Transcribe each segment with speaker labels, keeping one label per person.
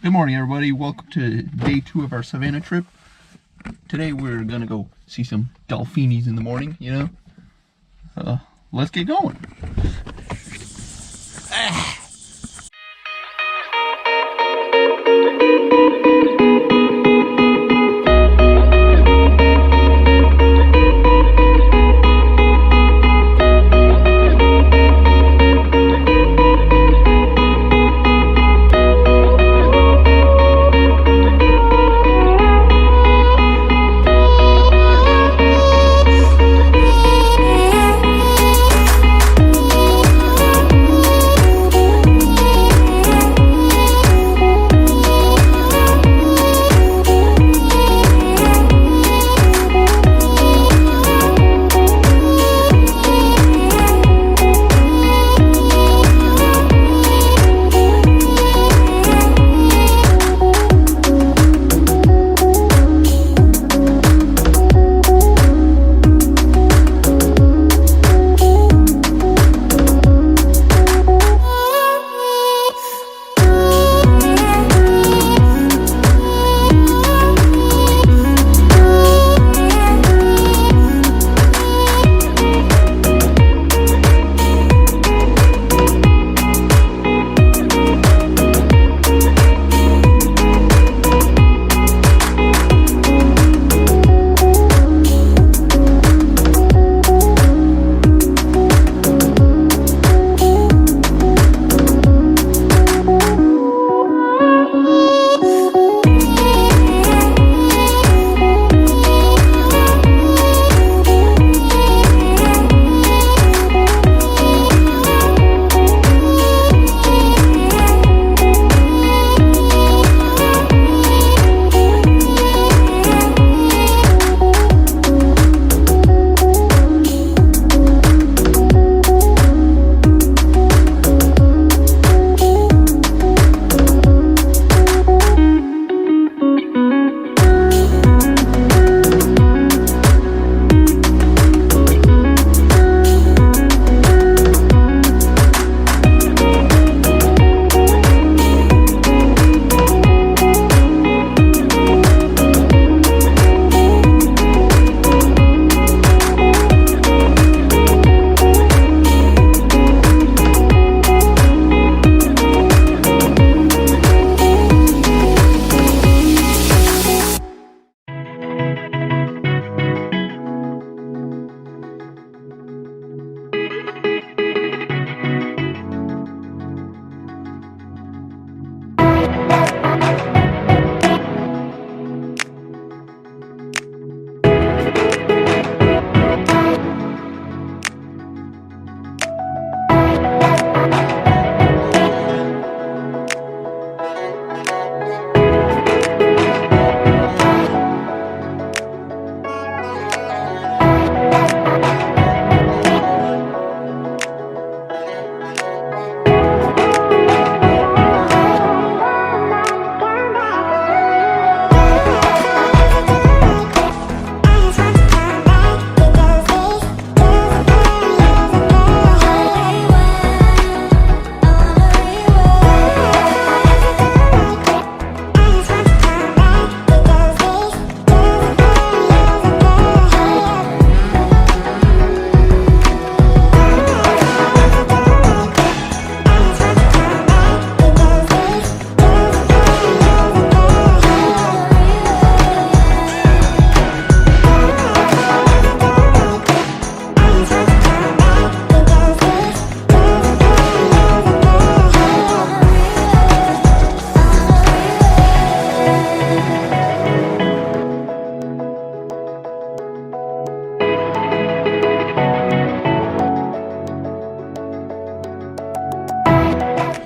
Speaker 1: Good morning, everybody. Welcome to day 2 of our Savannah trip. Today we're gonna go see some delphinis in the morning, you know? Let's get going.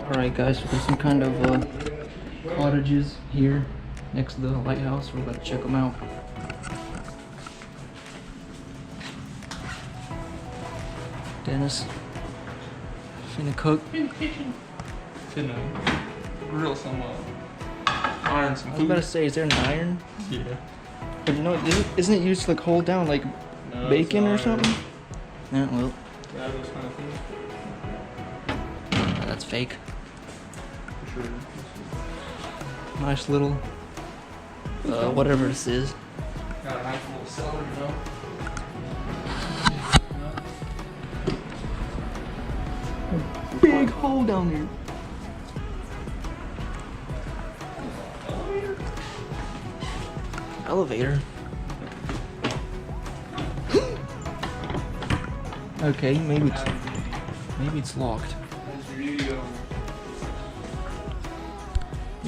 Speaker 1: Alright guys, so there's some kind of cottages here next to the lighthouse. We're about to check them out. Dennis, finna cook.
Speaker 2: In the kitchen. Finna grill some iron some food.
Speaker 1: I was about to say, is there an iron?
Speaker 2: Yeah.
Speaker 1: But you know, isn't it used to like hold down like bacon or something? Yeah, well.
Speaker 2: Yeah, those kind of things.
Speaker 1: That's fake.
Speaker 2: For sure.
Speaker 3: Nice little, whatever this is.
Speaker 2: Got a nice little cellar, you know.
Speaker 3: Big hole down there. Elevator. Okay, maybe it's locked.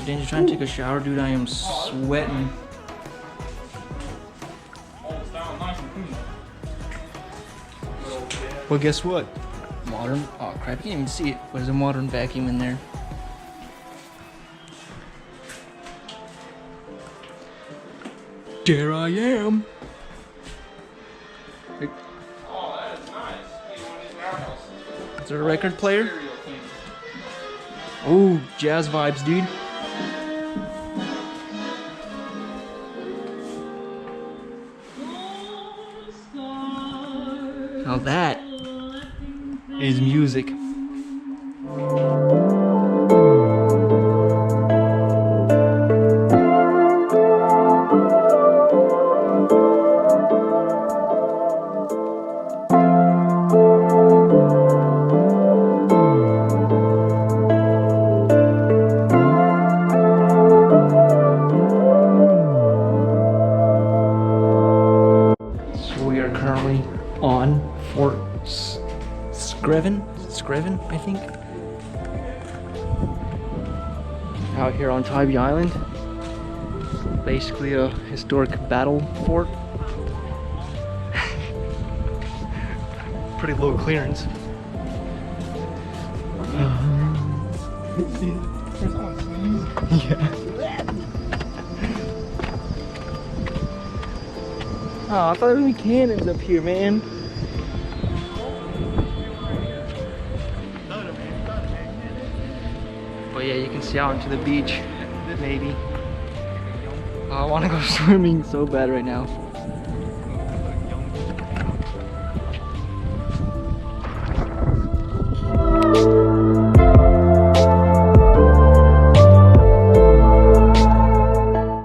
Speaker 3: Danger, trying to take a shower, dude. I am sweating. Well, guess what? Modern. Oh crap! You can't even see it. But there's a modern vacuum in there. There I am.
Speaker 2: Oh, that is nice. Hey, one of these warehouses.
Speaker 3: Is there a record player?
Speaker 2: Cereal thing.
Speaker 3: Oh, jazz vibes, dude. Now that is music. So we are currently on Fort Screven, I think. Out here on Tybee Island. Basically a historic battle fort. Pretty low clearance. Yeah. Oh, I thought there would be cannons up here, man. But yeah, you can see out into the beach, maybe. Oh, I want to go swimming so bad right now.